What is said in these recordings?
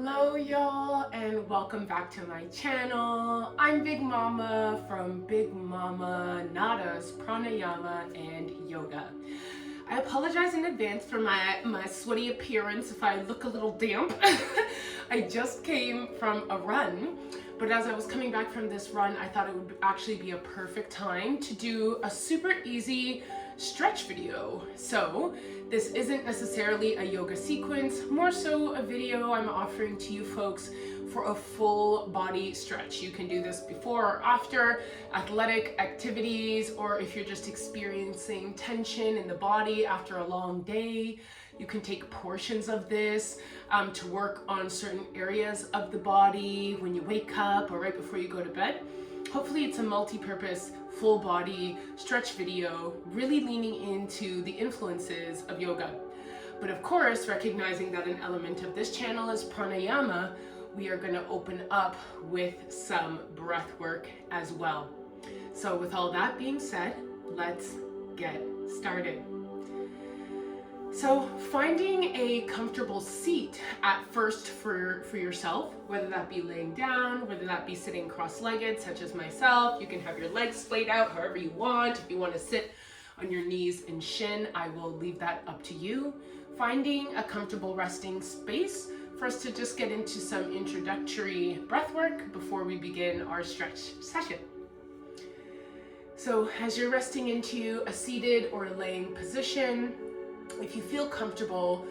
Hello y'all and welcome back to my channel. I'm Big Mama from Bigmamanata Pranayama and Yoga. I apologize in advance for my sweaty appearance if I look a little damp. I just came from a run, but as I was coming back from this run, I thought it would actually be a perfect time to do a super easy stretch video. So this isn't necessarily a yoga sequence, more so a video I'm offering to you folks for a full body stretch. You can do this before or after athletic activities, or if you're just experiencing tension in the body after a long day. You can take portions of this to work on certain areas of the body when you wake up or right before you go to bed. Hopefully it's a multi-purpose full body stretch video, really leaning into the influences of yoga. But of course, recognizing that an element of this channel is pranayama, we are going to open up with some breath work as well. So with all that being said, let's get started. So finding a comfortable seat at first for yourself, whether that be laying down, whether that be sitting cross-legged, such as myself. You can have your legs splayed out however you want. If you want to sit on your knees and shin, I will leave that up to you. Finding a comfortable resting space for us to just get into some introductory breath work before we begin our stretch session. So as you're resting into a seated or laying position, if you feel comfortable,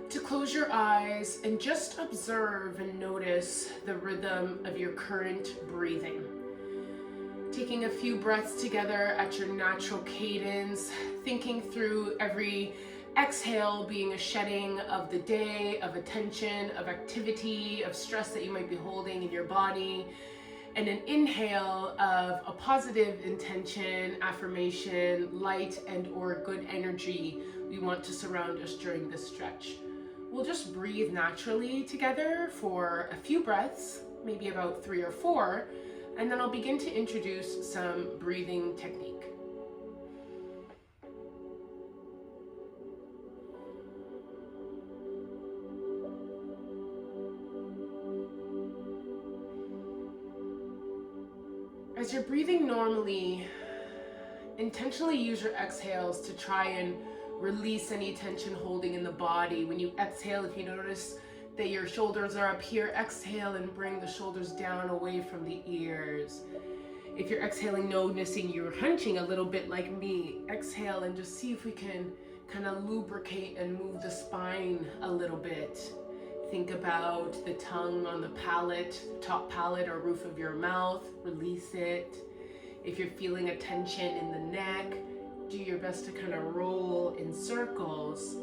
to close your eyes and just observe and notice the rhythm of your current breathing. Taking a few breaths together at your natural cadence, thinking through every exhale being a shedding of the day, of attention, of activity, of stress that you might be holding in your body, and an inhale of a positive intention, affirmation, light and or good energy we want to surround us during this stretch. We'll just breathe naturally together for a few breaths, maybe about 3 or 4, and then I'll begin to introduce some breathing technique. As you're breathing normally, intentionally use your exhales to try and release any tension holding in the body. When you exhale, if you notice that your shoulders are up here, exhale and bring the shoulders down away from the ears. If you're exhaling, noticing you're hunching a little bit like me, exhale and just see if we can kind of lubricate and move the spine a little bit. Think about the tongue on the palate, top palate or roof of your mouth, release it. If you're feeling a tension in the neck, do your best to kind of roll in circles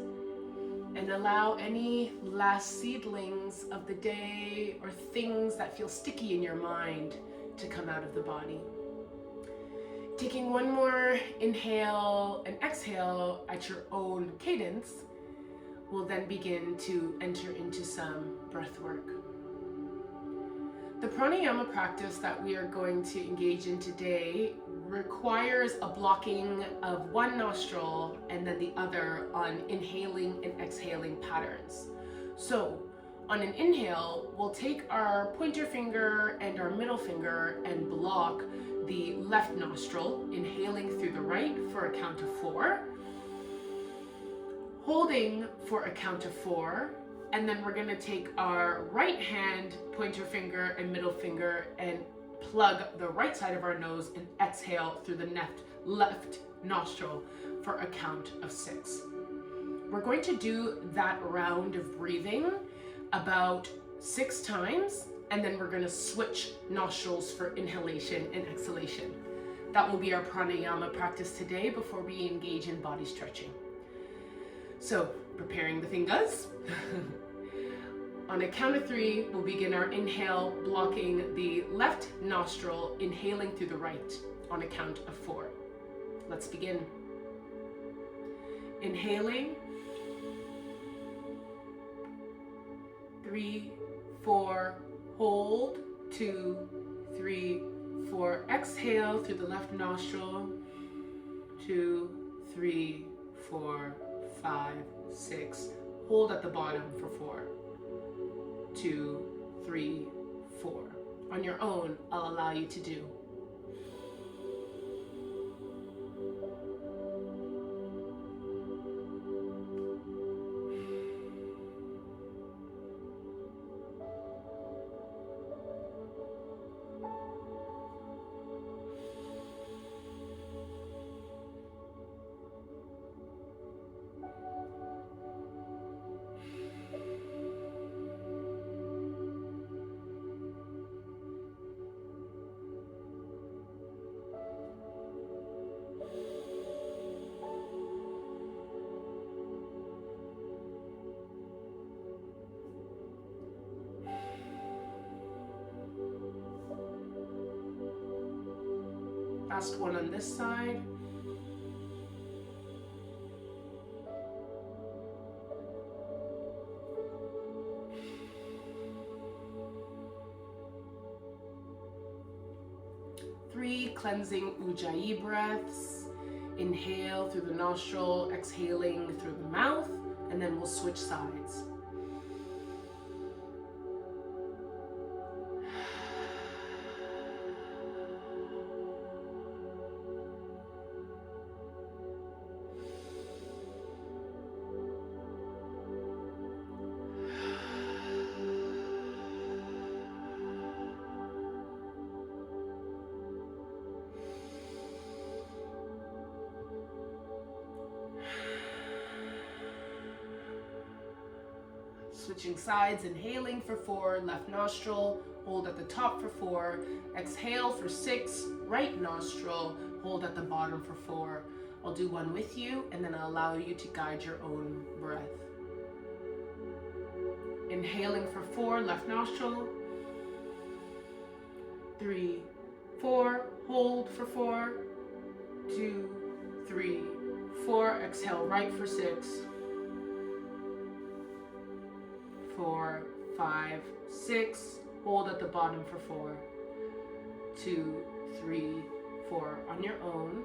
and allow any last seedlings of the day or things that feel sticky in your mind to come out of the body. Taking one more inhale and exhale at your own cadence, we'll then begin to enter into some breath work. The pranayama practice that we are going to engage in today requires a blocking of one nostril and then the other on inhaling and exhaling patterns. So on an inhale, we'll take our pointer finger and our middle finger and block the left nostril, inhaling through the right for a count of 4, holding for a count of 4, and then we're going to take our right hand, pointer finger and middle finger and plug the right side of our nose and exhale through the left nostril for a count of 6. We're going to do that round of breathing about 6 times, and then we're going to switch nostrils for inhalation and exhalation. That will be our pranayama practice today before we engage in body stretching. So, preparing the fingers. On a count of 3, we'll begin our inhale, blocking the left nostril, inhaling through the right on a count of 4. Let's begin. Inhaling. 3, 4, hold. 2, 3, 4. Exhale through the left nostril. 2, 3, 4, 5, 6. Hold at the bottom for 4. 2, 3, 4. On your own, I'll allow you to do. Last one on this side. Three cleansing Ujjayi breaths. Inhale through the nostril, exhaling through the mouth, and then we'll switch sides. Switching sides, inhaling for 4, left nostril, hold at the top for 4, exhale for 6, right nostril, hold at the bottom for 4. I'll do one with you, and then I'll allow you to guide your own breath. Inhaling for 4, left nostril, 3, 4, hold for 4, 2, 3, 4, exhale right for 6, 4, 5, 6, hold at the bottom for 4, 2, 3, 4 on your own.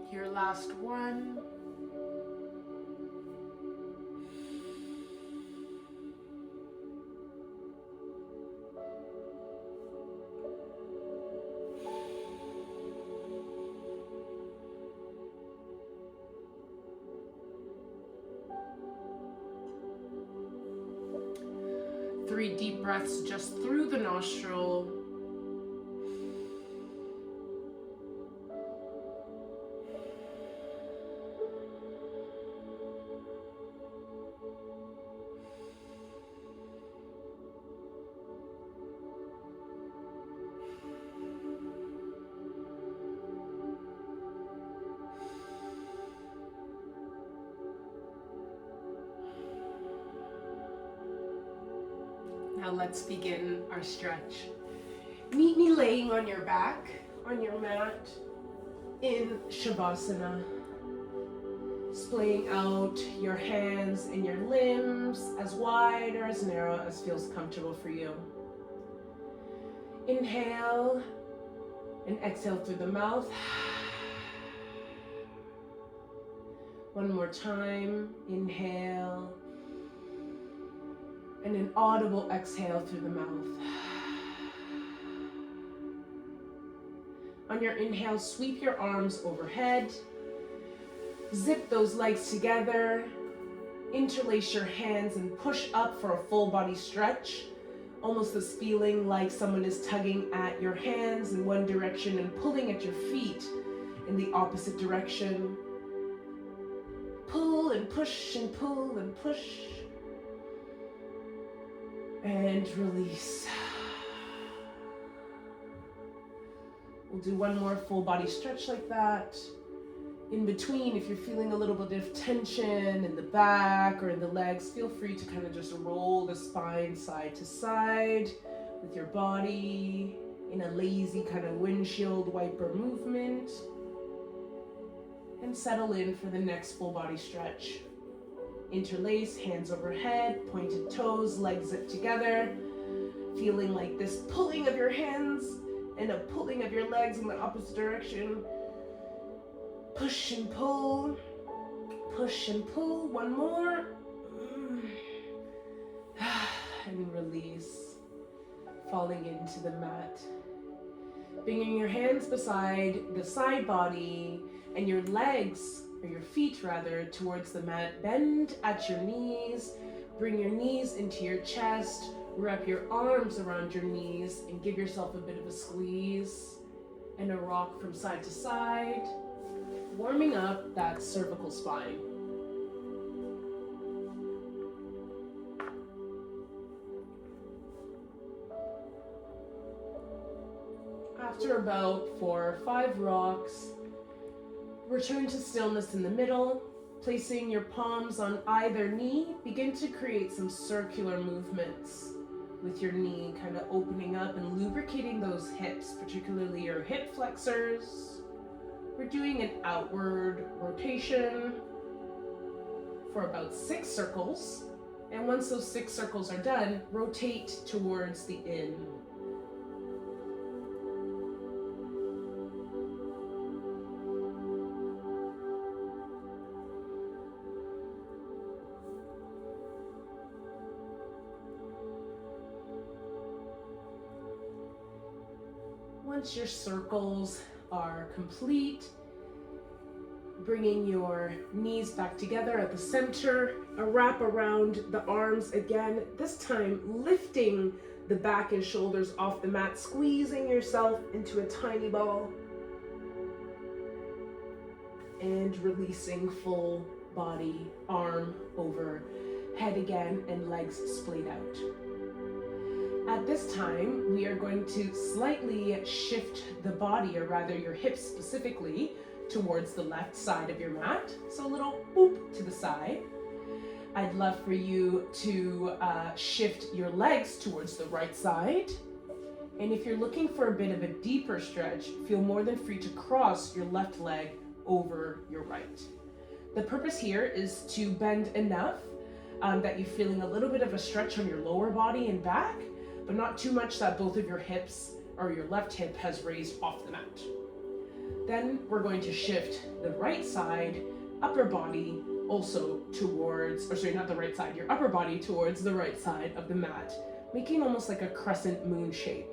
Your last one. Three deep breaths just through the nostril. Now let's begin our stretch. Meet me laying on your back, on your mat, in Shavasana. Splaying out your hands and your limbs as wide or as narrow as feels comfortable for you. Inhale and exhale through the mouth. One more time, inhale. And an audible exhale through the mouth. On your inhale, sweep your arms overhead. Zip those legs together. Interlace your hands and push up for a full body stretch. Almost this feeling like someone is tugging at your hands in one direction and pulling at your feet in the opposite direction. Pull and push and pull and push. And release. We'll do one more full body stretch like that. In between, if you're feeling a little bit of tension in the back or in the legs, feel free to kind of just roll the spine side to side with your body in a lazy kind of windshield wiper movement. And settle in for the next full body stretch. Interlace, hands overhead, pointed toes, legs zipped together. Feeling like this pulling of your hands and a pulling of your legs in the opposite direction. Push and pull. Push and pull. One more. And release. Falling into the mat. Bringing your hands beside the side body and your legs, or your feet rather, towards the mat. Bend at your knees. Bring your knees into your chest. Wrap your arms around your knees and give yourself a bit of a squeeze and a rock from side to side, warming up that cervical spine. After about 4 or 5 rocks, return to stillness in the middle. Placing your palms on either knee, begin to create some circular movements with your knee, kind of opening up and lubricating those hips, particularly your hip flexors. We're doing an outward rotation for about 6 circles. And once those 6 circles are done, rotate towards the in. Once your circles are complete, bringing your knees back together at the center, a wrap around the arms again, this time lifting the back and shoulders off the mat, squeezing yourself into a tiny ball, and releasing full body, arm over head again, and legs splayed out. At this time, we are going to slightly shift the body, or rather your hips specifically, towards the left side of your mat. So a little boop to the side. I'd love for you to shift your legs towards the right side. And if you're looking for a bit of a deeper stretch, feel more than free to cross your left leg over your right. The purpose here is to bend enough that you're feeling a little bit of a stretch on your lower body and back, but not too much that both of your hips or your left hip has raised off the mat. Then we're going to shift the right side, upper body also towards, or sorry, not the right side, your upper body towards the right side of the mat, making almost like a crescent moon shape.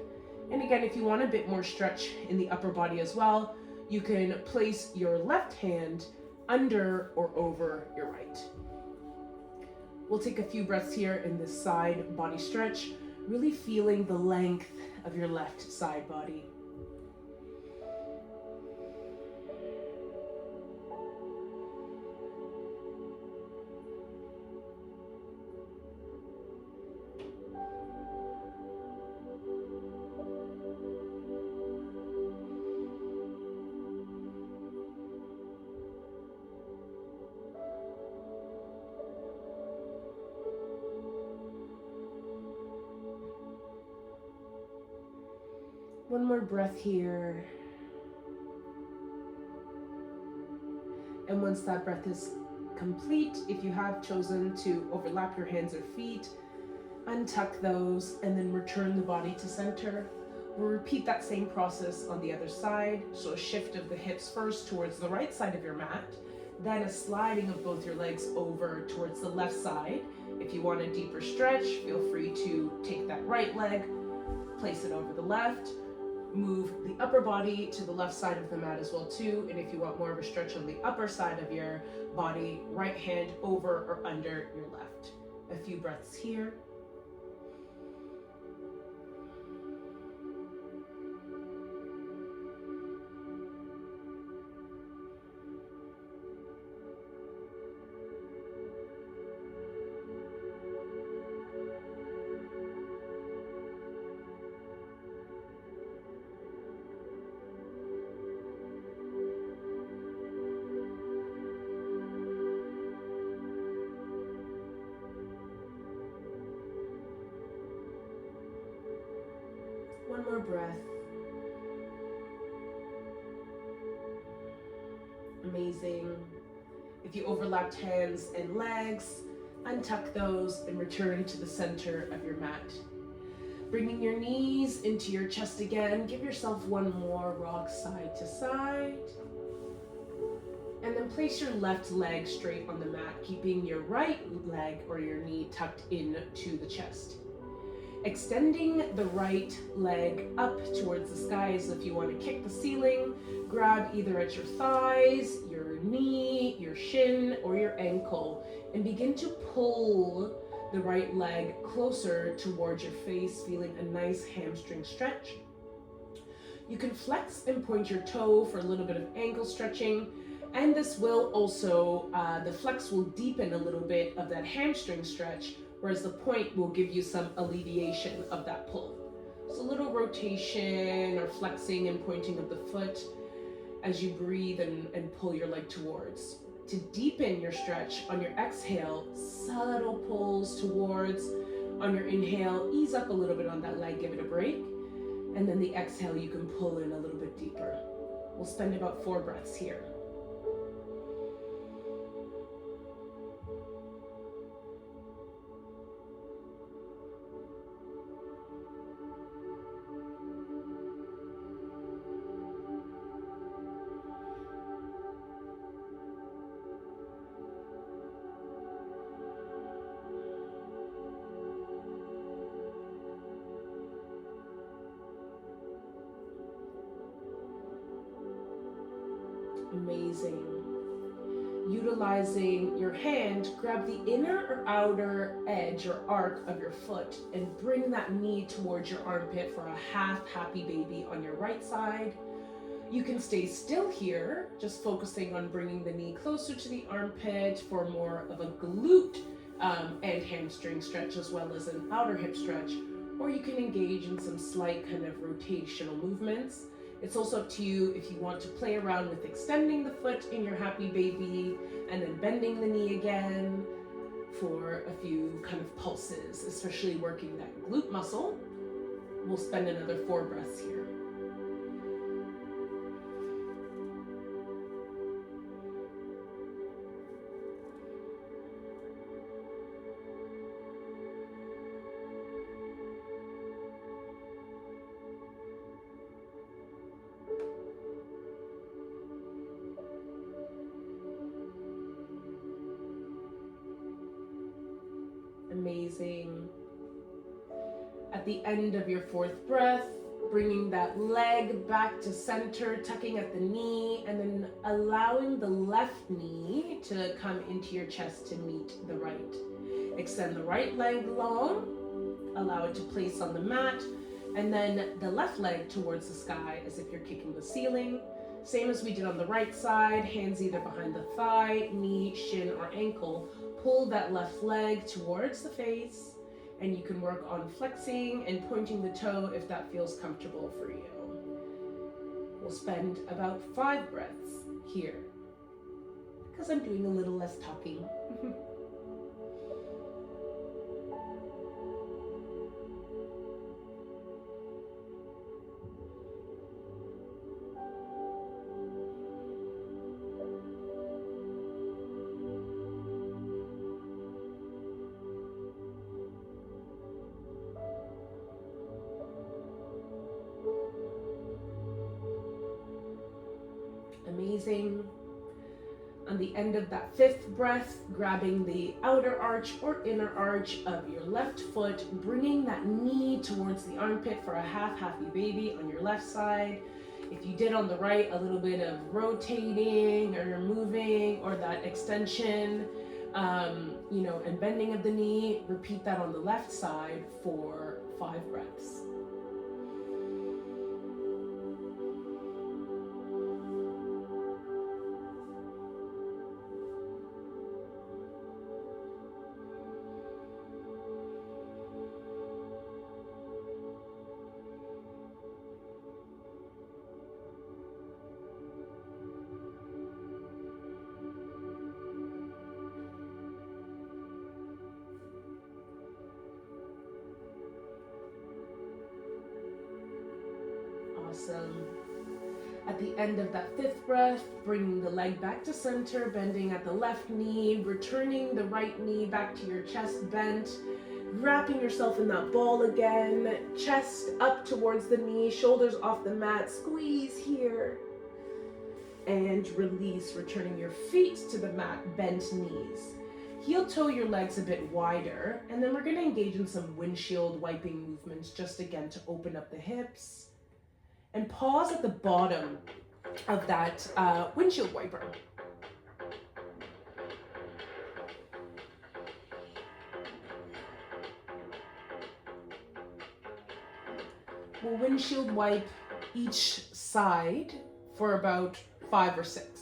And again, if you want a bit more stretch in the upper body as well, you can place your left hand under or over your right. We'll take a few breaths here in this side body stretch, really feeling the length of your left side body. One more breath here. And once that breath is complete, if you have chosen to overlap your hands or feet, untuck those and then return the body to center. We'll repeat that same process on the other side. So a shift of the hips first towards the right side of your mat, then a sliding of both your legs over towards the left side. If you want a deeper stretch, feel free to take that right leg, place it over the left, move the upper body to the left side of the mat as well too. And if you want more of a stretch on the upper side of your body, right hand over or under your left. A few breaths here. One more breath. Amazing. If you overlapped hands and legs, untuck those and return to the center of your mat. Bringing your knees into your chest again, give yourself one more rock side to side. And then place your left leg straight on the mat, keeping your right leg or your knee tucked into the chest. Extending the right leg up towards the sky as if you want to kick the ceiling. Grab either at your thighs, your knee, your shin, or your ankle, and begin to pull the right leg closer towards your face, feeling a nice hamstring stretch. You can flex and point your toe for a little bit of ankle stretching, and this will also, the flex will deepen a little bit of that hamstring stretch, whereas the point will give you some alleviation of that pull. So a little rotation or flexing and pointing of the foot as you breathe and pull your leg towards. To deepen your stretch, on your exhale, subtle pulls towards. On your inhale, ease up a little bit on that leg, give it a break. And then the exhale, you can pull in a little bit deeper. We'll spend about 4 breaths here. Amazing. Utilizing your hand, grab the inner or outer edge or arc of your foot and bring that knee towards your armpit for a half happy baby on your right side. You can stay still here, just focusing on bringing the knee closer to the armpit for more of a glute and hamstring stretch, as well as an outer hip stretch, or you can engage in some slight kind of rotational movements. It's also up to you if you want to play around with extending the foot in your happy baby and then bending the knee again for a few kind of pulses, especially working that glute muscle. We'll spend another 4 breaths here. Amazing. At the end of your 4th breath, bringing that leg back to center, tucking at the knee, and then allowing the left knee to come into your chest to meet the right. Extend the right leg long, allow it to place on the mat, and then the left leg towards the sky as if you're kicking the ceiling. Same as we did on the right side, hands either behind the thigh, knee, shin, or ankle. Pull that left leg towards the face, and you can work on flexing and pointing the toe if that feels comfortable for you. We'll spend about 5 breaths here, because I'm doing a little less talking. Amazing. On the end of that 5th breath, grabbing the outer arch or inner arch of your left foot, bringing that knee towards the armpit for a half happy baby on your left side. If you did on the right, a little bit of rotating or moving or that extension, and bending of the knee, repeat that on the left side for 5 breaths. Awesome. At the end of that 5th breath, bringing the leg back to center, bending at the left knee, returning the right knee back to your chest bent, wrapping yourself in that ball again, chest up towards the knee, shoulders off the mat, squeeze here, and release, returning your feet to the mat, bent knees. Heel toe your legs a bit wider, and then we're going to engage in some windshield wiping movements just again to open up the hips. And pause at the bottom of that windshield wiper. We'll windshield wipe each side for about 5 or 6.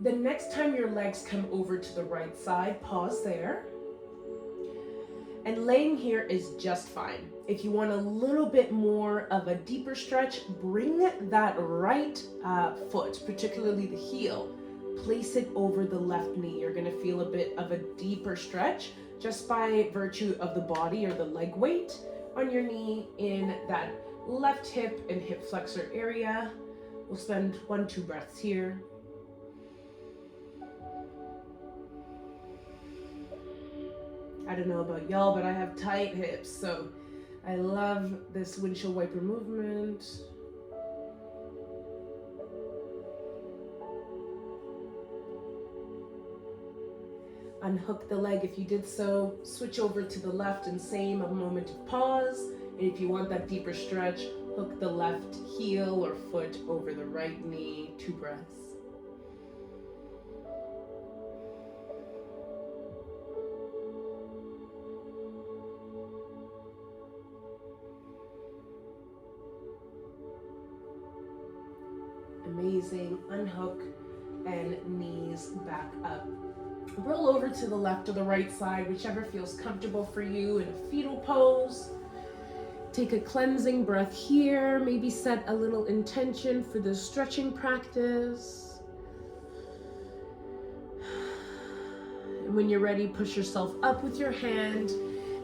The next time your legs come over to the right side, pause there. And laying here is just fine. If you want a little bit more of a deeper stretch, bring that right foot, particularly the heel, place it over the left knee. You're going to feel a bit of a deeper stretch just by virtue of the body or the leg weight on your knee in that left hip and hip flexor area. We'll spend 1-2 breaths here. I don't know about y'all, but I have tight hips, so I love this windshield wiper movement. Unhook the leg if you did so. Switch over to the left and same, a moment of pause. And if you want that deeper stretch, hook the left heel or foot over the right knee. 2 breaths. Amazing. Unhook and knees back up. Roll over to the left or the right side, whichever feels comfortable for you, in a fetal pose. Take a cleansing breath here. Maybe set a little intention for the stretching practice. And when you're ready, push yourself up with your hand,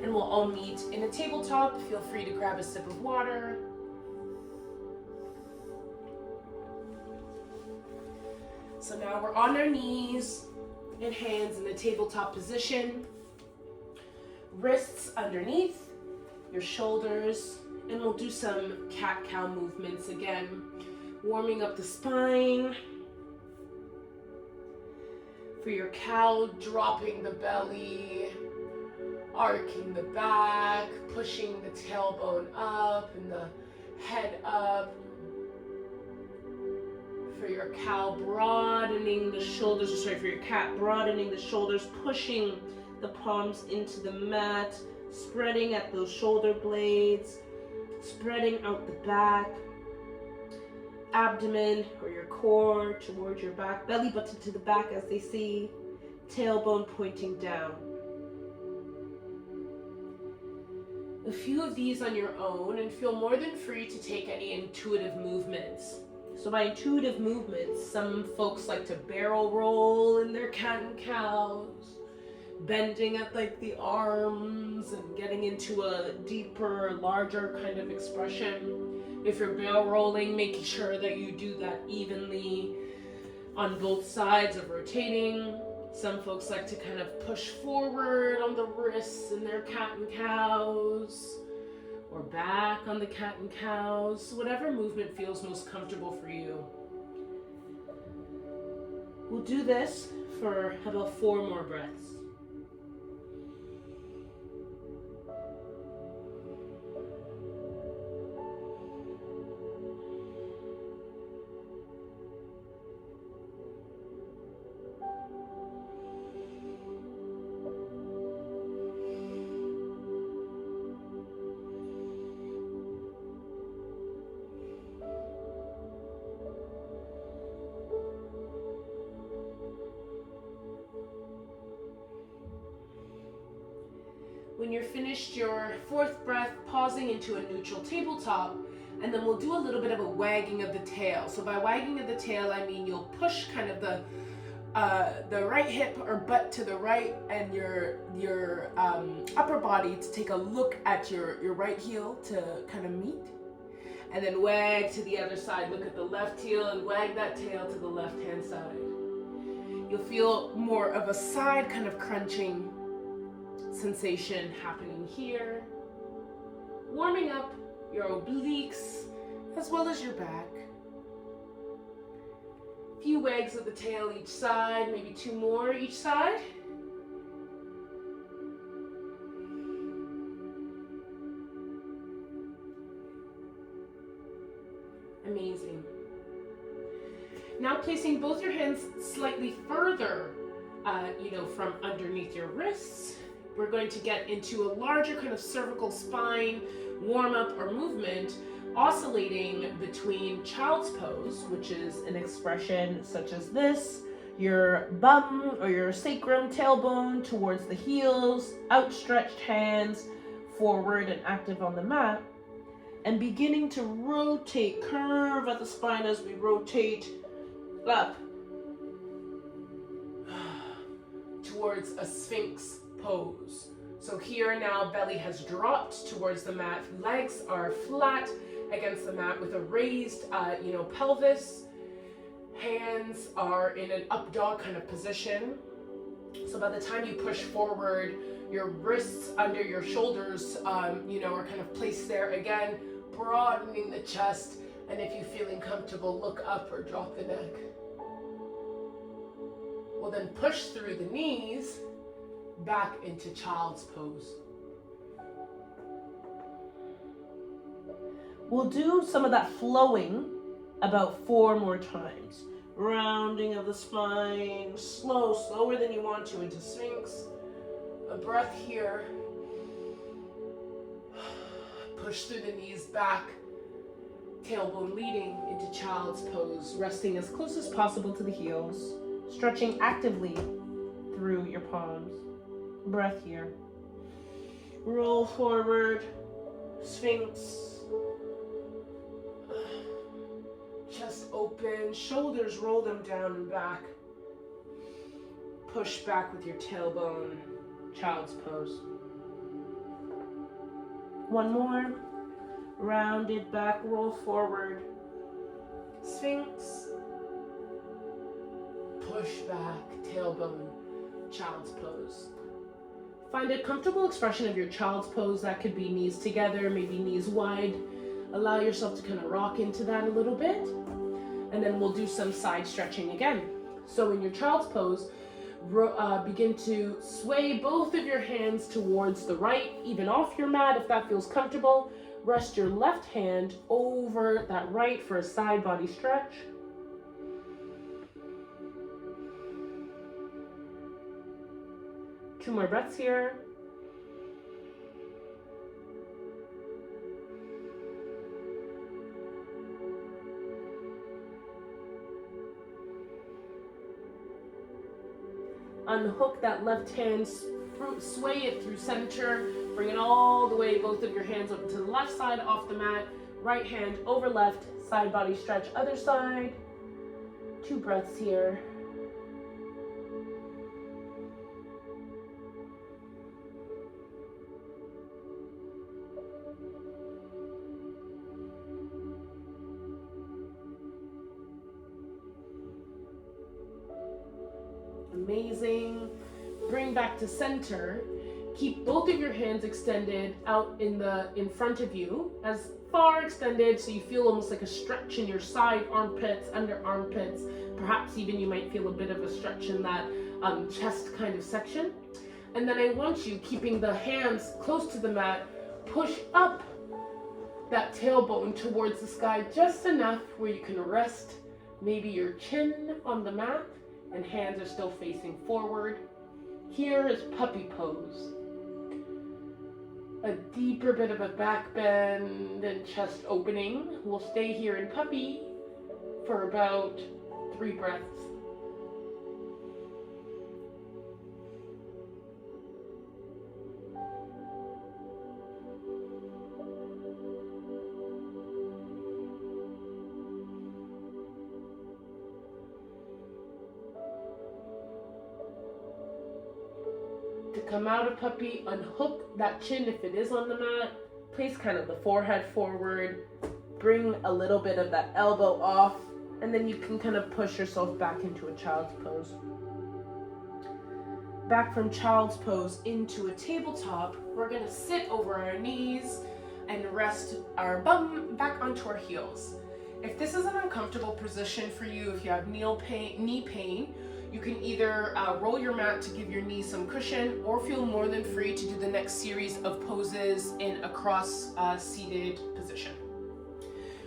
and we'll all meet in a tabletop. Feel free to grab a sip of water. So now we're on our knees and hands in the tabletop position. Wrists underneath your shoulders, and we'll do some cat-cow movements again, warming up the spine. For your cow, dropping the belly, arcing the back, pushing the tailbone up and the head up. For your cow, broadening the shoulders, for your cat, broadening the shoulders, pushing the palms into the mat, spreading at those shoulder blades, spreading out the back, abdomen or your core towards your back, belly button to the back as they see, tailbone pointing down. A few of these on your own, and feel more than free to take any intuitive movements. So by intuitive movements, some folks like to barrel roll in their cat and cows, bending at like the arms and getting into a deeper, larger kind of expression. If you're barrel rolling, making sure that you do that evenly on both sides of rotating. Some folks like to kind of push forward on the wrists in their cat and cows, or back on the cat and cows, whatever movement feels most comfortable for you. We'll do this for about 4 more breaths. When you're finished your fourth breath, pausing into a neutral tabletop, and then we'll do a little bit of a wagging of the tail. So by wagging of the tail, I mean you'll push kind of the right hip or butt to the right, and your upper body to take a look at your right heel to kind of meet, and then wag to the other side. Look at the left heel and wag that tail to the left hand side. You'll feel more of a side kind of crunching sensation happening here, warming up your obliques as well as your back. A few wags of the tail each side, maybe 2 more each side. Amazing. Now placing both your hands slightly further, from underneath your wrists, we're going to get into a larger kind of cervical spine warm up or movement, oscillating between child's pose, which is an expression such as this, your bum or your sacrum, tailbone towards the heels, outstretched hands forward and active on the mat, and beginning to rotate, curve at the spine as we rotate up towards a Sphinx pose. So here now, belly has dropped towards the mat, legs are flat against the mat with a raised, pelvis. Hands are in an up dog kind of position. So by the time you push forward, your wrists under your shoulders, are kind of placed there again, broadening the chest. And if you're feeling comfortable, look up or drop the neck. We'll then push through the knees back into child's pose. We'll do some of that flowing about 4 more times. Rounding of the spine, slower than you want to into Sphinx. A breath here. Push through the knees back. Tailbone leading into child's pose, resting as close as possible to the heels, stretching actively through your palms. Breath here. Roll forward, Sphinx. Chest open, shoulders roll them down and back. Push back with your tailbone, child's pose. One more. Rounded back, roll forward, Sphinx. Push back, tailbone, child's pose. Find a comfortable expression of your child's pose. That could be knees together, maybe knees wide. Allow yourself to kind of rock into that a little bit. And then we'll do some side stretching again. So in your child's pose, begin to sway both of your hands towards the right, even off your mat if that feels comfortable. Rest your left hand over that right for a side body stretch. Two more breaths here. Unhook that left hand, sway it through center, bring it all the way, both of your hands up to the left side off the mat, right hand over left, side body stretch, other side. 2 breaths here. Amazing. Bring back to center. Keep both of your hands extended out in front of you, as far extended so you feel almost like a stretch in your side armpits, under armpits. Perhaps even you might feel a bit of a stretch in that chest kind of section. And then I want you, keeping the hands close to the mat, push up that tailbone towards the sky just enough where you can rest maybe your chin on the mat and hands are still facing forward. Here is puppy pose. A deeper bit of a back bend and chest opening. We'll stay here in puppy for about 3 breaths. come out of puppy, unhook that chin if it is on the mat, place kind of the forehead forward, bring a little bit of that elbow off, and then you can kind of push yourself back into a child's pose. Back from child's pose into a tabletop, we're gonna sit over our knees and rest our bum back onto our heels. If this is an uncomfortable position for you, if you have knee pain, you can either roll your mat to give your knee some cushion, or feel more than free to do the next series of poses in a cross seated position.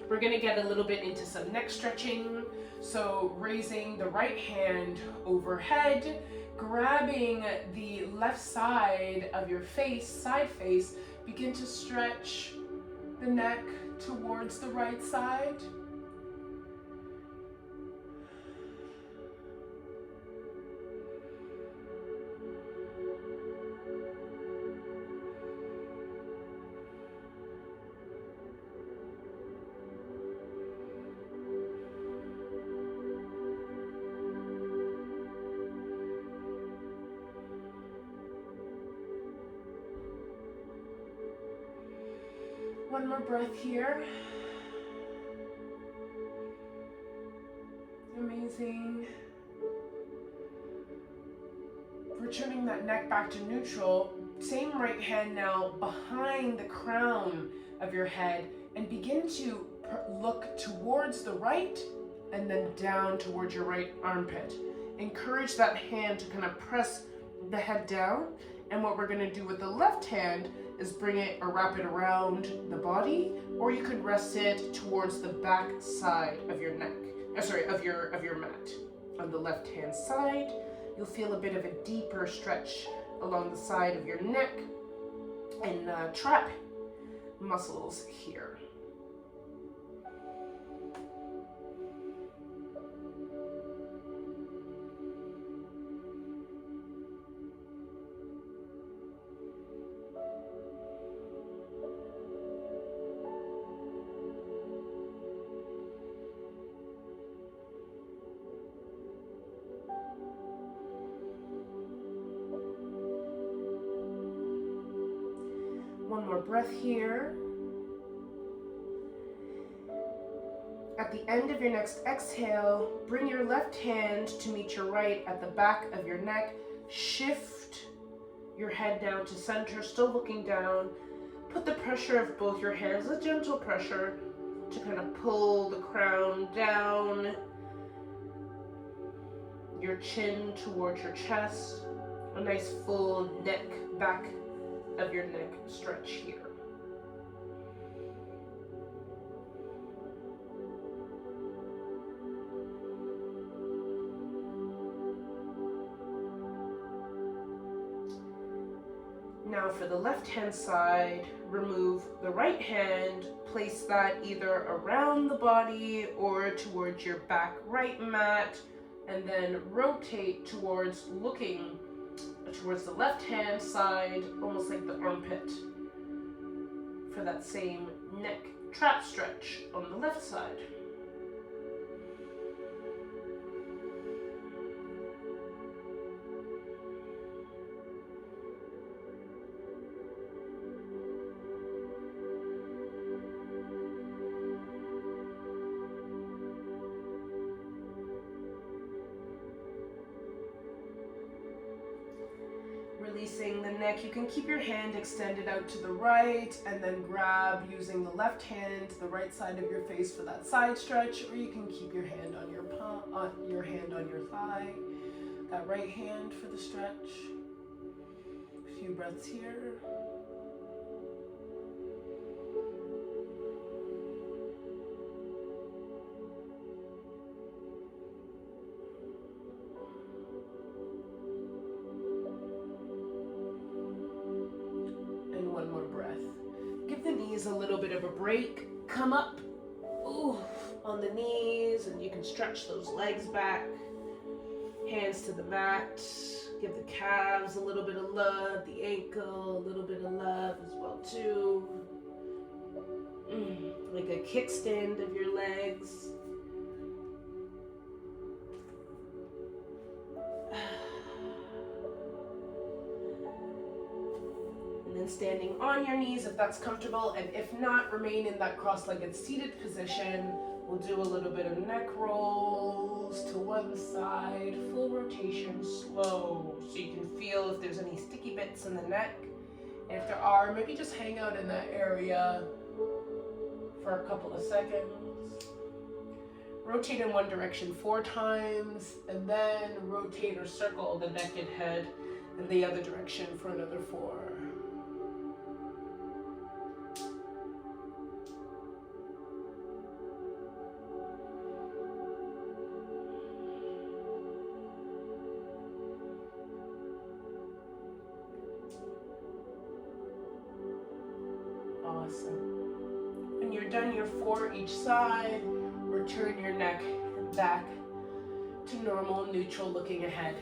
We're gonna get a little bit into some neck stretching. So raising the right hand overhead, grabbing the left side of your face, side face, begin to stretch the neck towards the right side. One more breath here. Amazing. Returning that neck back to neutral. Same right hand now behind the crown of your head, and begin to look towards the right and then down towards your right armpit. Encourage that hand to kind of press the head down. And what we're going to do with the left hand is bring it or wrap it around the body, or you could rest it towards the back side of your neck, of your mat. On the left hand side, you'll feel a bit of a deeper stretch along the side of your neck and trap muscles here. One more breath here. At the end of your next exhale, bring your left hand to meet your right at the back of your neck. Shift your head down to center, still looking down. Put the pressure of both your hands, a gentle pressure, to kind of pull the crown down, your chin towards your chest. A nice full neck, back of your neck stretch here. Now for the left hand side, remove the right hand, place that either around the body or towards your back right mat, and then rotate towards looking towards the left hand side, almost like the armpit, for that same neck trap stretch on the left side. Releasing the neck, you can keep your hand extended out to the right and then grab using the left hand the right side of your face for that side stretch, or you can keep your hand on your palm, your hand on your thigh, that right hand for the stretch. A few breaths here. One more breath. Give the knees a little bit of a break. Come up on the knees, and you can stretch those legs back. Hands to the mat. Give the calves a little bit of love, the ankle a little bit of love as well too. Like a kickstand of your legs. standing on your knees if that's comfortable, and if not, remain in that cross-legged seated position. We'll do a little bit of neck rolls to one side, full rotation, slow, so you can feel if there's any sticky bits in the neck. And if there are, maybe just hang out in that area for a couple of seconds. Rotate in one direction 4 times, and then rotate or circle the neck and head in the other direction for another 4. Awesome. When you're done your 4 each side, return your neck back to normal, neutral, looking ahead.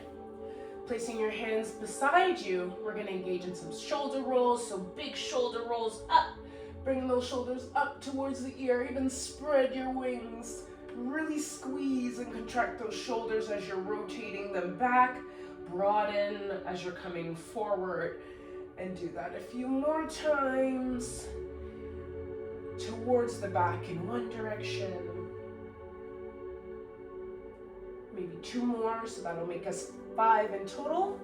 Placing your hands beside you, we're going to engage in some shoulder rolls. So big shoulder rolls up. Bring those shoulders up towards the ear. Even spread your wings. Really squeeze and contract those shoulders as you're rotating them back. Broaden as you're coming forward. And do that a few more times. Towards the back in one direction. Maybe 2 more, so that'll make us 5 in total.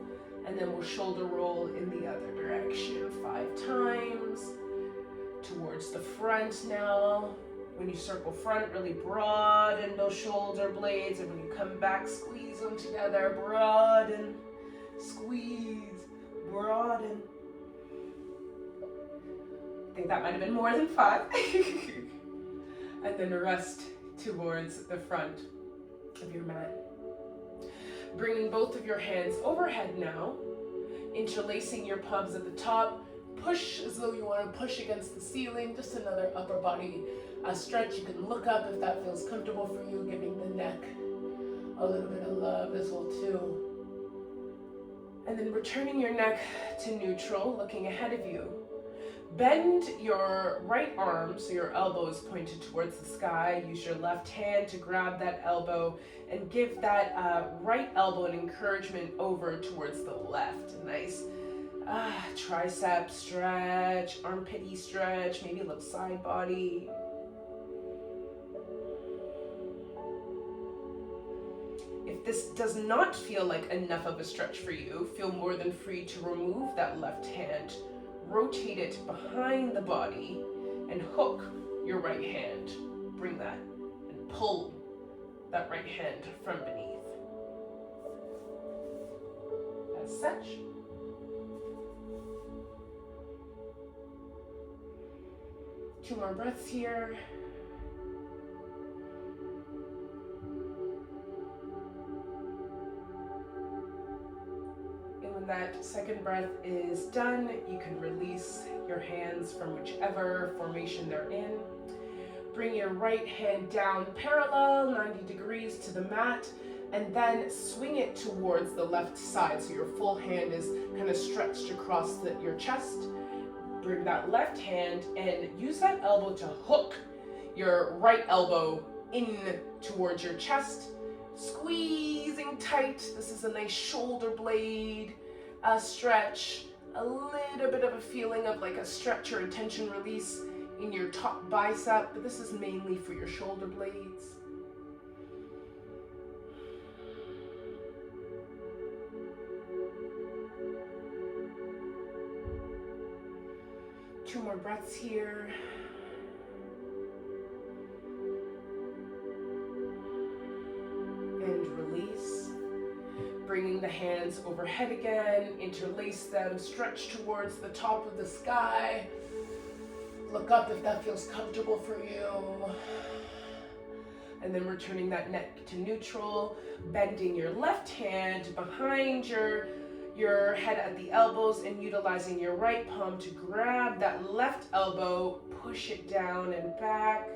And then we'll shoulder roll in the other direction 5 times. Towards the front now. When you circle front, really broaden those shoulder blades. And when you come back, squeeze them together. Broaden, squeeze, broaden. I think that might have been more than 5. And then rest towards the front of your mat. Bringing both of your hands overhead now, interlacing your palms at the top. Push as though you want to push against the ceiling. Just another upper body stretch. You can look up if that feels comfortable for you, giving the neck a little bit of love as well too. And then returning your neck to neutral, looking ahead of you. Bend your right arm so your elbow is pointed towards the sky. Use your left hand to grab that elbow and give that right elbow an encouragement over towards the left. A nice tricep stretch, armpity stretch, maybe a little side body. If this does not feel like enough of a stretch for you, feel more than free to remove that left hand. Rotate it behind the body and hook your right hand. Bring that and pull that right hand from beneath. As such. Two more breaths here. When that second breath is done, you can release your hands from whichever formation they're in. Bring your right hand down parallel, 90 degrees to the mat, and then swing it towards the left side so your full hand is kind of stretched across your chest. Bring that left hand and use that elbow to hook your right elbow in towards your chest. Squeezing tight. This is a nice shoulder blade stretch. A little bit of a feeling of like a stretch or a tension release in your top bicep, but this is mainly for your shoulder blades. Two more breaths here. And release. Bringing the hands overhead again, interlace them, stretch towards the top of the sky. Look up if that feels comfortable for you. And then returning that neck to neutral, bending your left hand behind your head at the elbows and utilizing your right palm to grab that left elbow, push it down and back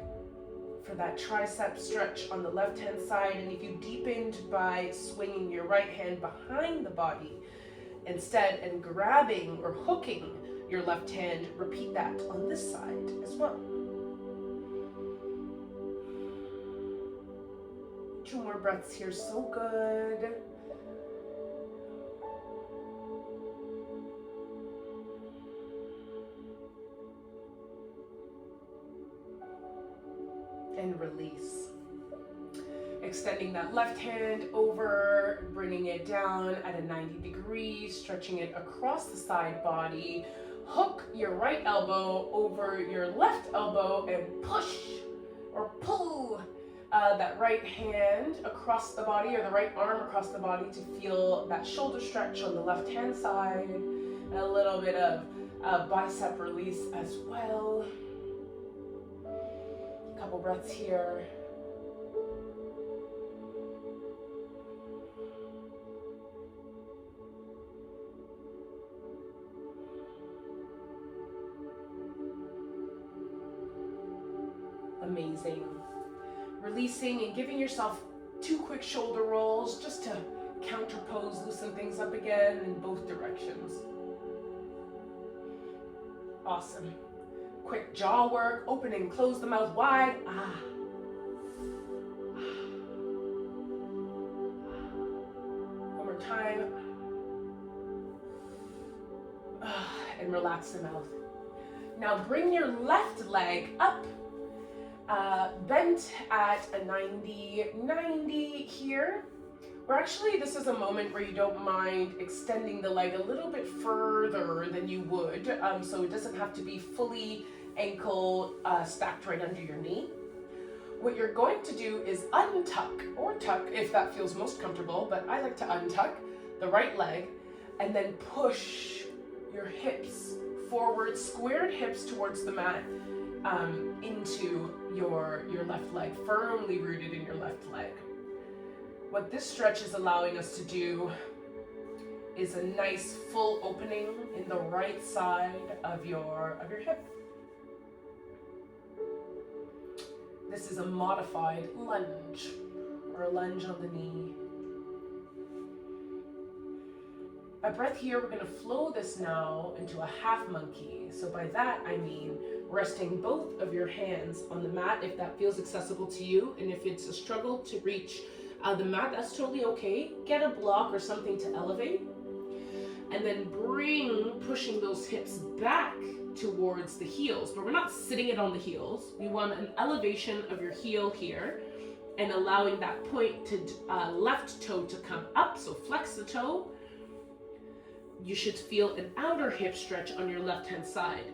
for that tricep stretch on the left hand side. And if you deepened by swinging your right hand behind the body instead and grabbing or hooking your left hand, repeat that on this side as well. Two more breaths here, so good. extending that left hand over, bringing it down at a 90 degrees, stretching it across the side body. Hook your right elbow over your left elbow and push or pull that right hand across the body, or the right arm across the body, to feel that shoulder stretch on the left hand side, and a little bit of bicep release as well. A couple breaths here. Amazing. Releasing and giving yourself 2 quick shoulder rolls just to counterpose, loosen things up again in both directions. Awesome. Quick jaw work, open and close the mouth wide. One more time. And relax the mouth. Now bring your left leg up, bent at a 90 here. This is a moment where you don't mind extending the leg a little bit further than you would, so it doesn't have to be fully ankle stacked right under your knee. What you're going to do is untuck, or tuck if that feels most comfortable, but I like to untuck the right leg, and then push your hips forward, squared hips towards the mat, into your left leg, firmly rooted in your left leg. What this stretch is allowing us to do is a nice full opening in the right side of your hip. This is a modified lunge, or a lunge on the knee. A breath here, we're going to flow this now into a half monkey. So by that I mean resting both of your hands on the mat if that feels accessible to you, and if it's a struggle to reach the mat, that's totally okay. Get a block or something to elevate, and then pushing those hips back towards the heels, but we're not sitting it on the heels. We want an elevation of your heel here, and allowing that point to left toe to come up, so flex the toe. You should feel an outer hip stretch on your left hand side.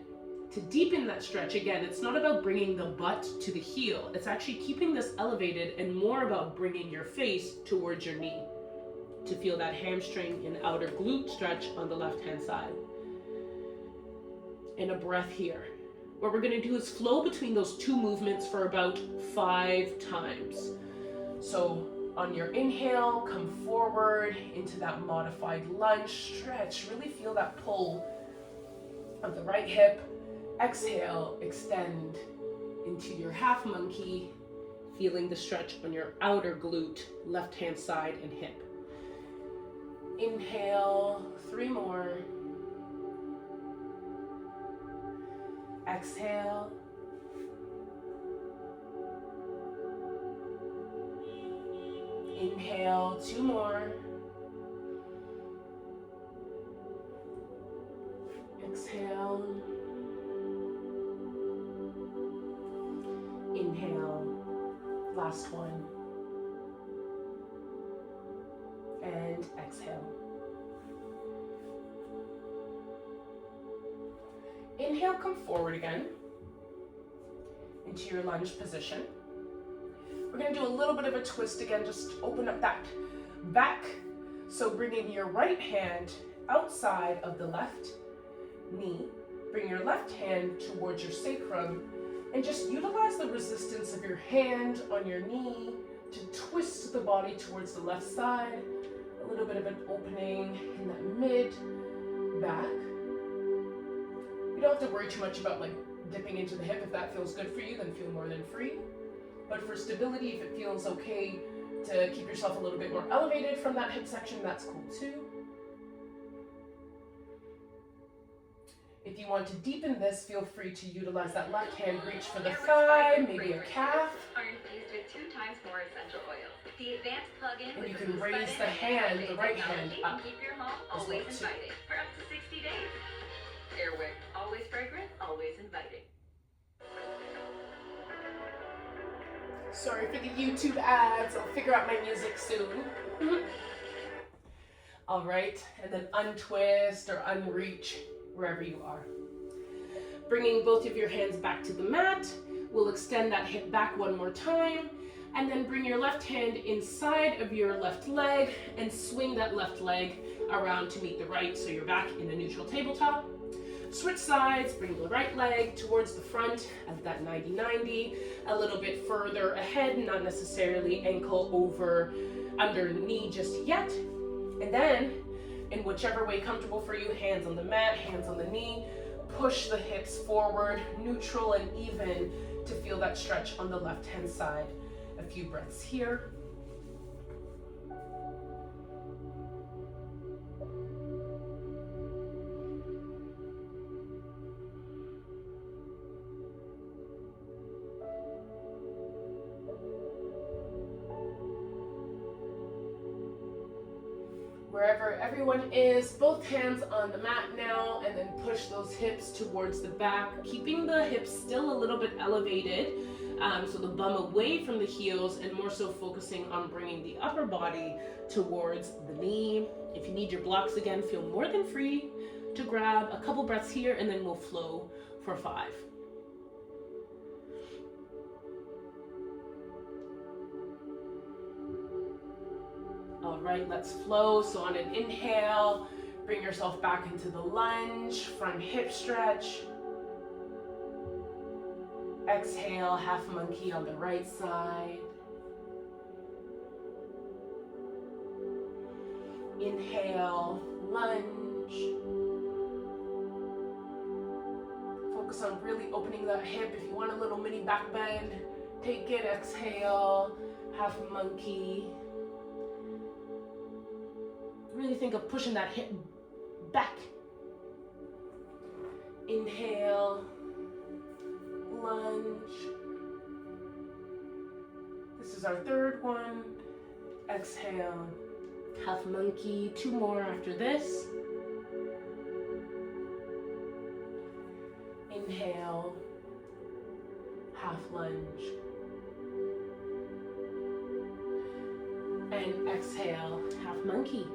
To deepen that stretch, again, it's not about bringing the butt to the heel. It's actually keeping this elevated and more about bringing your face towards your knee to feel that hamstring and outer glute stretch on the left hand side. And a breath here. What we're going to do is flow between those 2 movements for about 5 times. So on your inhale, come forward into that modified lunge, stretch, really feel that pull of the right hip. Exhale, extend into your half monkey, feeling the stretch on your outer glute, left hand side and hip. Inhale, 3 more. Exhale. Inhale, 2 more. Exhale. Inhale. Last one. And exhale. Inhale, come forward again into your lunge position. We're going to do a little bit of a twist again, just open up that back. So bringing your right hand outside of the left knee, bring your left hand towards your sacrum, and just utilize the resistance of your hand on your knee to twist the body towards the left side. A little bit of an opening in that mid back. You don't have to worry too much about dipping into the hip. If that feels good for you, then feel more than free. But for stability, if it feels okay to keep yourself a little bit more elevated from that hip section, that's cool too. If you want to deepen this, feel free to utilize that left hand reach for the thigh, maybe a calf. Are infused with 2 times more essential oils. The advanced plug-in, and you can raise the hand, the right hand up. Keep your home always inviting for up to 60 days. Airwick, always fragrant, always inviting. Sorry for the YouTube ads. I'll figure out my music soon. All right, and then untwist or unreach wherever you are. Bringing both of your hands back to the mat. We'll extend that hip back one more time, and then bring your left hand inside of your left leg and swing that left leg around to meet the right, so you're back in a neutral tabletop. Switch sides, bring the right leg towards the front at that 90-90, a little bit further ahead, not necessarily ankle over under knee just yet. And then, in whichever way comfortable for you, hands on the mat, hands on the knee, push the hips forward, neutral and even, to feel that stretch on the left-hand side. A few breaths here. Wherever everyone is, both hands on the mat now, and then push those hips towards the back, keeping the hips still a little bit elevated, so the bum away from the heels, and more so focusing on bringing the upper body towards the knee. If you need your blocks again, feel more than free to grab a couple breaths here, and then we'll flow for 5. All right, let's flow. So on an inhale, bring yourself back into the lunge, front hip stretch. Exhale, half monkey on the right side. Inhale, lunge. Focus on really opening that hip. If you want a little mini back bend, take it. Exhale, half monkey. Really think of pushing that hip back. Inhale, lunge. This is our third one. Exhale, half monkey. 2 more after this. Inhale, half lunge. And exhale, half monkey.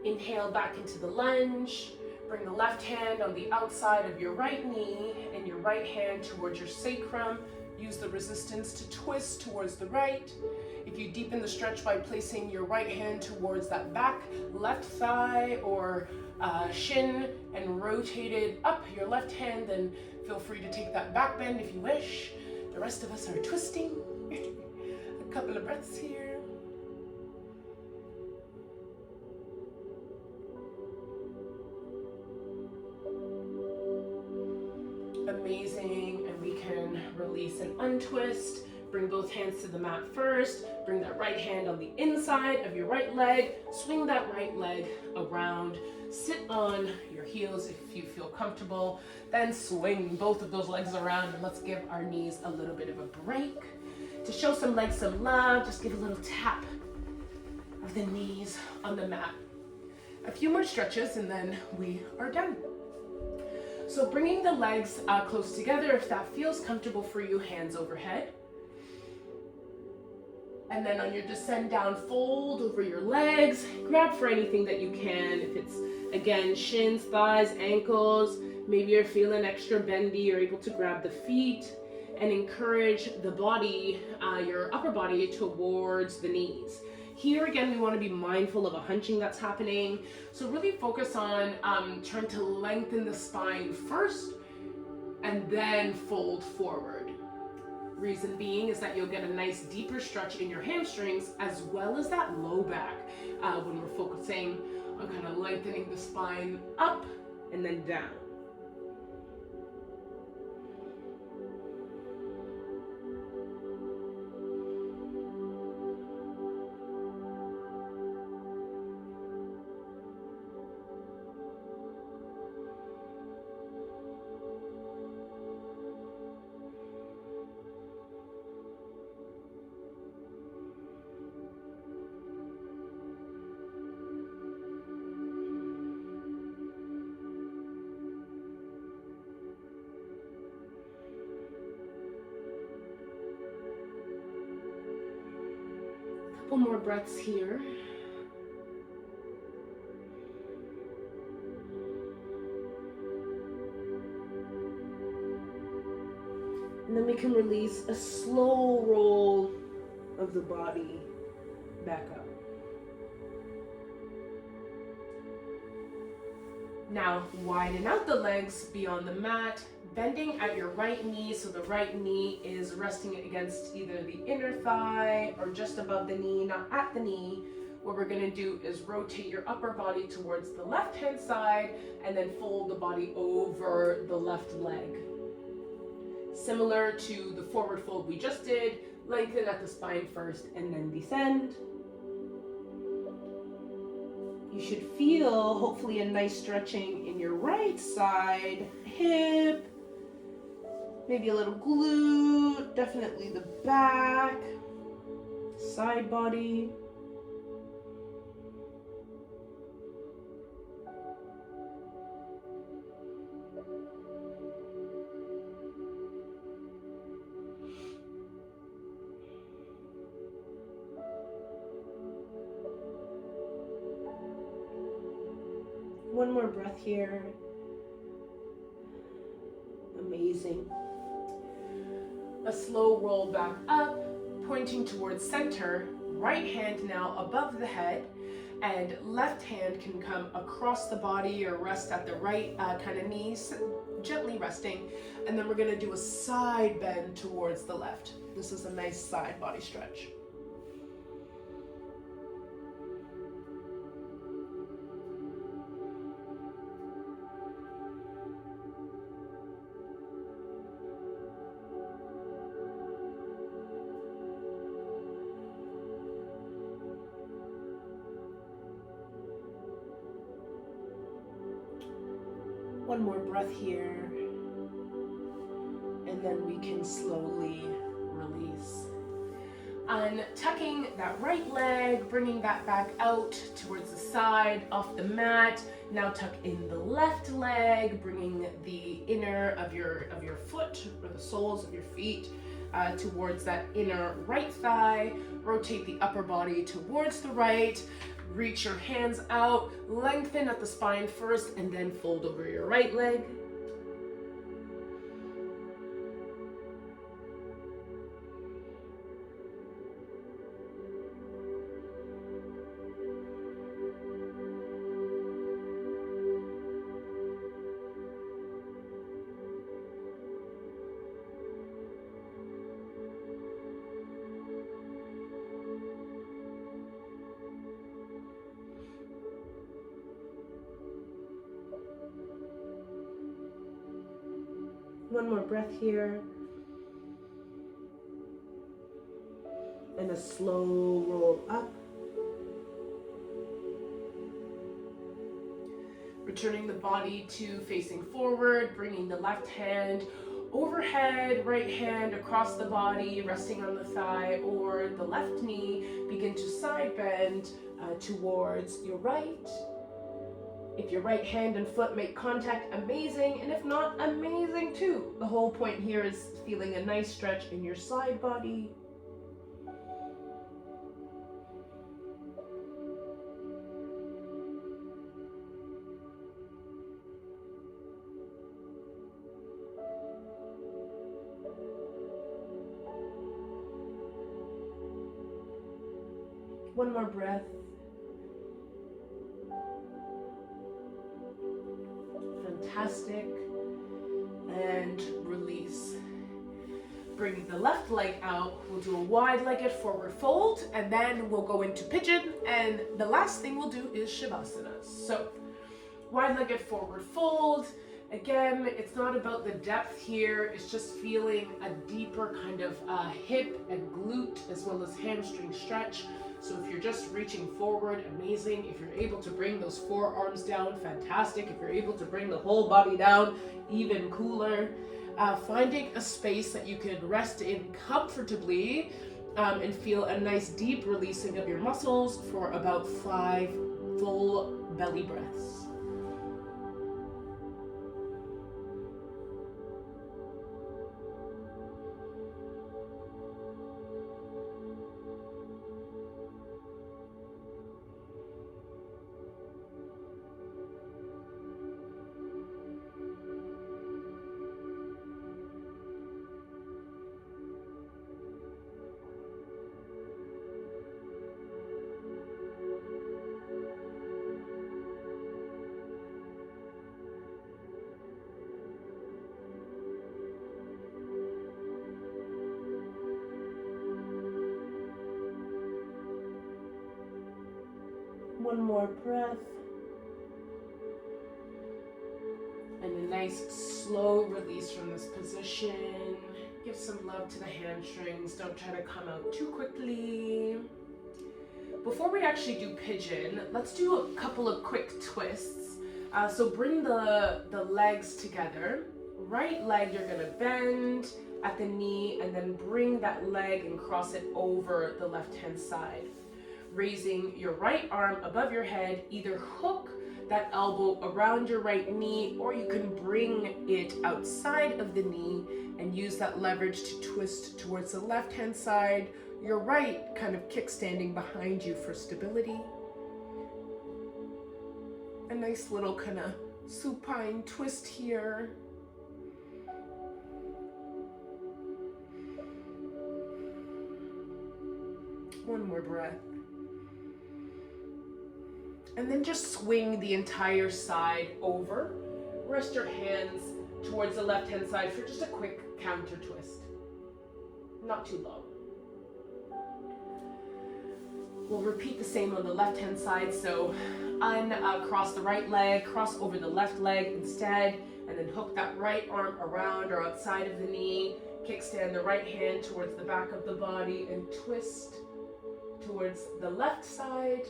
Inhale back into the lunge. Bring the left hand on the outside of your right knee and your right hand towards your sacrum. Use the resistance to twist towards the right. If you deepen the stretch by placing your right hand towards that back left thigh or shin and rotate it up your left hand, then feel free to take that back bend if you wish. The rest of us are twisting. A couple of breaths here. Amazing, and we can release and untwist. Bring both hands to the mat first. Bring that right hand on the inside of your right leg. Swing that right leg around. Sit on your heels if you feel comfortable. Then swing both of those legs around, and let's give our knees a little bit of a break. To show some legs some love, just give a little tap of the knees on the mat. A few more stretches, and then we are done. So bringing the legs close together, if that feels comfortable for you, hands overhead. And then on your descend down, fold over your legs. Grab for anything that you can. If it's, again, shins, thighs, ankles, maybe you're feeling extra bendy, you're able to grab the feet and encourage the body, your upper body towards the knees. Here again, we want to be mindful of a hunching that's happening. So really focus on trying to lengthen the spine first and then fold forward. Reason being is that you'll get a nice deeper stretch in your hamstrings as well as that low back when we're focusing on kind of lengthening the spine up and then down. Couple more breaths here. And then we can release a slow roll of the body back up. Now widen out the legs beyond the mat, bending at your right knee, so the right knee is resting against either the inner thigh or just above the knee, not at the knee. What we're gonna do is rotate your upper body towards the left hand side and then fold the body over the left leg. Similar to the forward fold we just did, lengthen at the spine first and then descend. You should feel, hopefully, a nice stretching in your right side, hip, maybe a little glute, definitely the back, side body. One more breath here. Amazing. A slow roll back up, pointing towards center. Right hand now above the head, and left hand can come across the body or rest at the right kind of knees, gently resting. And then we're gonna do a side bend towards the left. This is a nice side body stretch. One more breath here, and then we can slowly release. Untucking that right leg, bringing that back out towards the side, off the mat. Now tuck in the left leg, bringing the inner of your foot, or the soles of your feet, towards that inner right thigh. Rotate the upper body towards the right. Reach your hands out, lengthen at the spine first, and then fold over your right leg. One more breath here. And a slow roll up. Returning the body to facing forward, bringing the left hand overhead, right hand across the body, resting on the thigh or the left knee. Begin to side bend towards your right. If your right hand and foot make contact, amazing, and if not, amazing too. The whole point here is feeling a nice stretch in your side body. One more breath. Fantastic. And release. Bring the left leg out. We'll do a wide-legged forward fold, and then we'll go into pigeon, and the last thing we'll do is Shavasana. So, wide-legged forward fold. Again, it's not about the depth here, it's just feeling a deeper kind of hip and glute as well as hamstring stretch. So if you're just reaching forward, amazing. If you're able to bring those forearms down, fantastic. If you're able to bring the whole body down, even cooler. Finding a space that you can rest in comfortably and feel a nice deep releasing of your muscles for about 5 full belly breaths. One more breath. And a nice slow release from this position. Give some love to the hamstrings. Don't try to come out too quickly. Before we actually do pigeon, let's do a couple of quick twists. So bring the legs together. Right leg you're gonna bend at the knee and then bring that leg and cross it over the left hand side. Raising your right arm above your head, either hook that elbow around your right knee or you can bring it outside of the knee and use that leverage to twist towards the left hand side, your right kind of kickstanding behind you for stability. A nice little kind of supine twist here. One more breath. And then just swing the entire side over. Rest your hands towards the left-hand side for just a quick counter twist. Not too long. We'll repeat the same on the left-hand side. So uncross the right leg, cross over the left leg instead, and then hook that right arm around or outside of the knee. Kickstand the right hand towards the back of the body and twist towards the left side.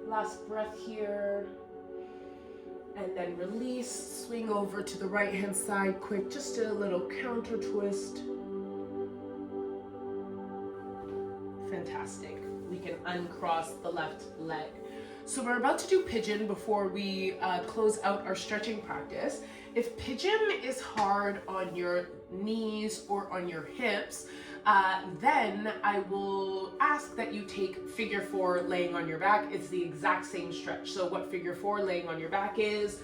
Last breath here. And then release, swing over to the right hand side quick, just a little counter twist. Fantastic. We can uncross the left leg. So we're about to do pigeon before we close out our stretching practice. If pigeon is hard on your knees or on your hips, then I will ask that you take figure 4 laying on your back. It's the exact same stretch. So what figure 4 laying on your back is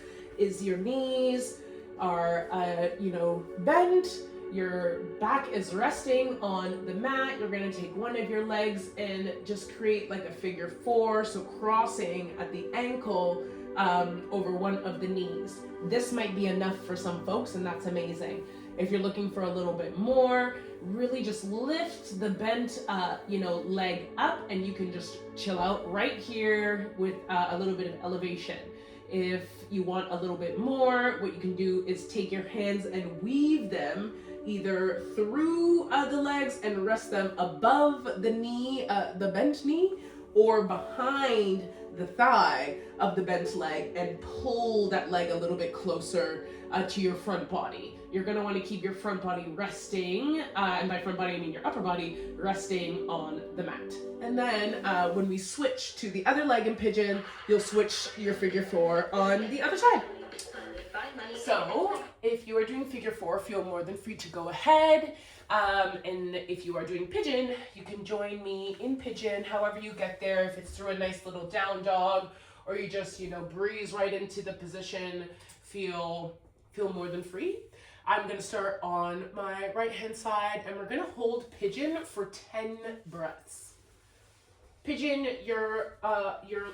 your knees are, bent. Your back is resting on the mat. You're gonna take one of your legs and just create like a figure 4. So crossing at the ankle over one of the knees. This might be enough for some folks and that's amazing. If you're looking for a little bit more, really just lift the bent, leg up and you can just chill out right here with a little bit of elevation. If you want a little bit more, what you can do is take your hands and weave them either through the legs and rest them above the knee, the bent knee, or behind the thigh of the bent leg and pull that leg a little bit closer to your front body. You're gonna wanna keep your front body resting, and by front body I mean your upper body, resting on the mat. And then when we switch to the other leg in pigeon, you'll switch your figure 4 on the other side. So if you are doing figure 4, feel more than free to go ahead. And if you are doing pigeon, you can join me in pigeon, however you get there, if it's through a nice little down dog, or you just, breeze right into the position, feel more than free. I'm gonna start on my right hand side and we're gonna hold pigeon for 10 breaths. Pigeon, your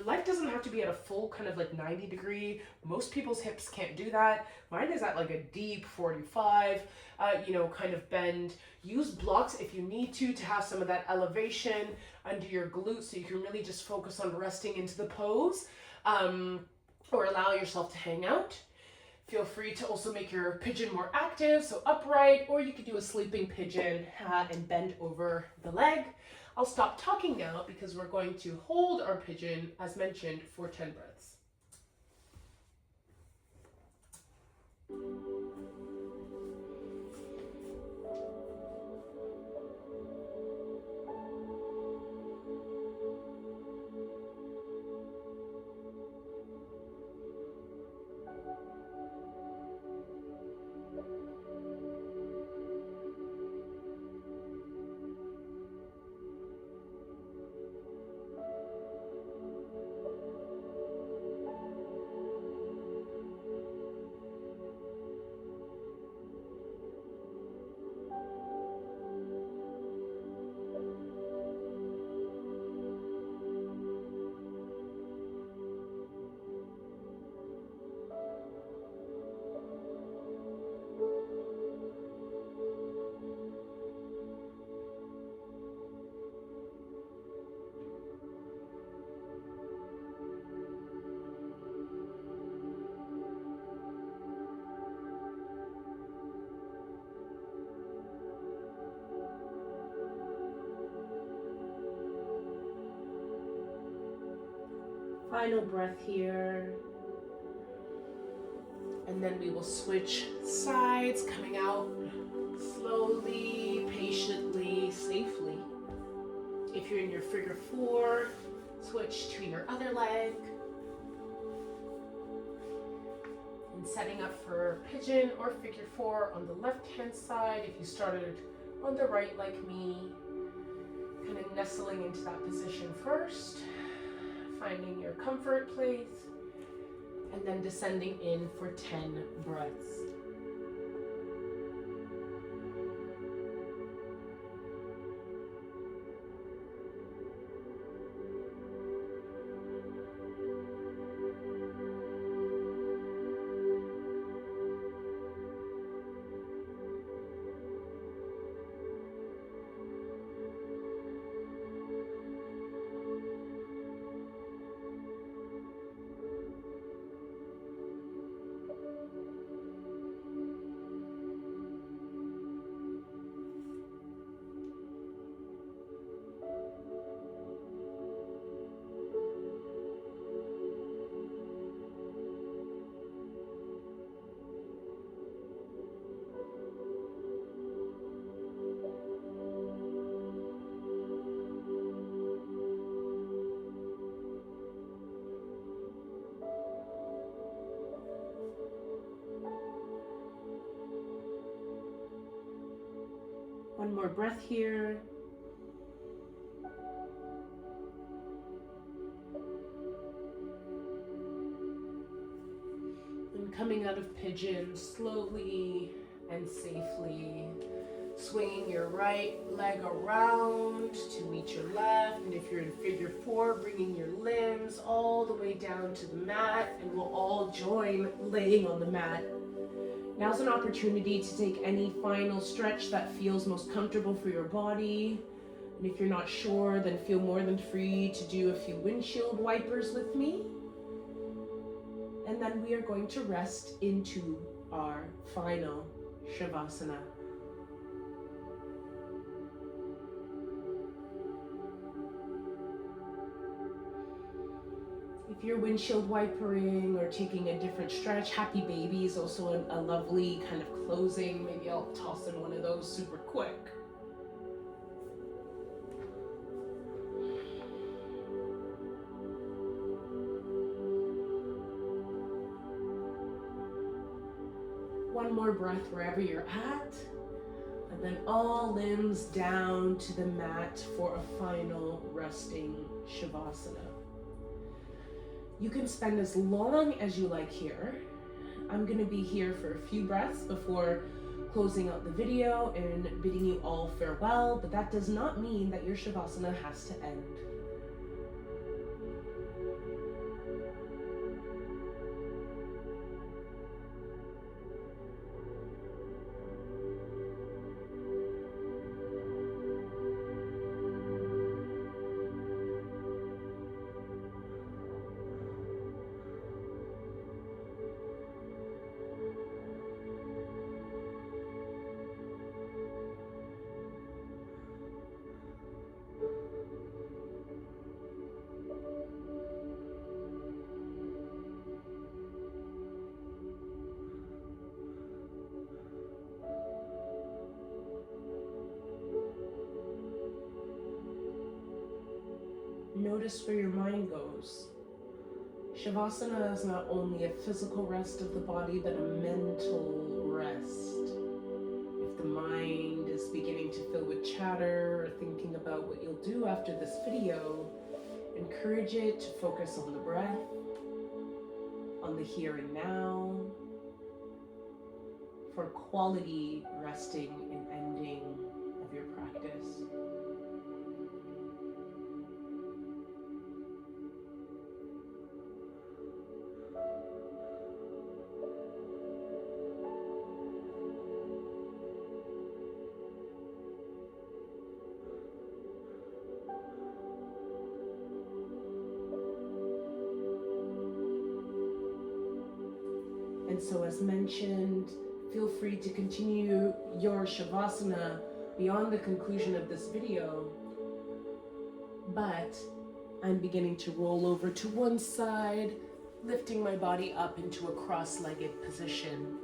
leg doesn't have to be at a full kind of like 90 degree. Most people's hips can't do that. Mine is at like a deep 45, kind of bend. Use blocks if you need to have some of that elevation under your glutes so you can really just focus on resting into the pose, or allow yourself to hang out. Feel free to also make your pigeon more active, so upright, or you could do a sleeping pigeon and bend over the leg. I'll stop talking now because we're going to hold our pigeon, as mentioned, for 10 breaths. Final breath here. And then we will switch sides, coming out slowly, patiently, safely. If you're in your figure four, switch to your other leg. And setting up for pigeon or figure four on the left-hand side. If you started on the right like me, kind of nestling into that position first, finding your comfort place, and then descending in for 10 breaths. One more breath here. And coming out of pigeon slowly and safely, swinging your right leg around to meet your left. And if you're in figure four, bringing your limbs all the way down to the mat, and we'll all join laying on the mat. Now's an opportunity to take any final stretch that feels most comfortable for your body. And if you're not sure, then feel more than free to do a few windshield wipers with me. And then we are going to rest into our final Shavasana. If you're windshield wipering or taking a different stretch, happy baby is also a lovely kind of closing. Maybe I'll toss in one of those super quick. One more breath wherever you're at. And then all limbs down to the mat for a final resting Shavasana. You can spend as long as you like here. I'm going to be here for a few breaths before closing out the video and bidding you all farewell, but that does not mean that your Shavasana has to end. Notice where your mind goes. Shavasana is not only a physical rest of the body, but a mental rest. If the mind is beginning to fill with chatter or thinking about what you'll do after this video, encourage it to focus on the breath, on the here and now, for quality resting and ending of your practice. And so, as mentioned, feel free to continue your Shavasana beyond the conclusion of this video. But I'm beginning to roll over to one side, lifting my body up into a cross-legged position.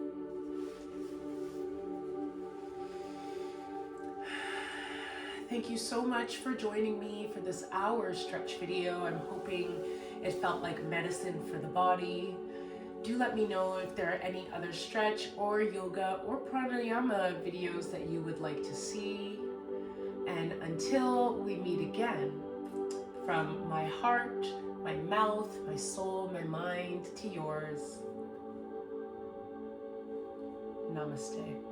Thank you so much for joining me for this hour stretch video. I'm hoping it felt like medicine for the body. Do let me know if there are any other stretch or yoga or pranayama videos that you would like to see. And until we meet again, from my heart, my mouth, my soul, my mind to yours, namaste.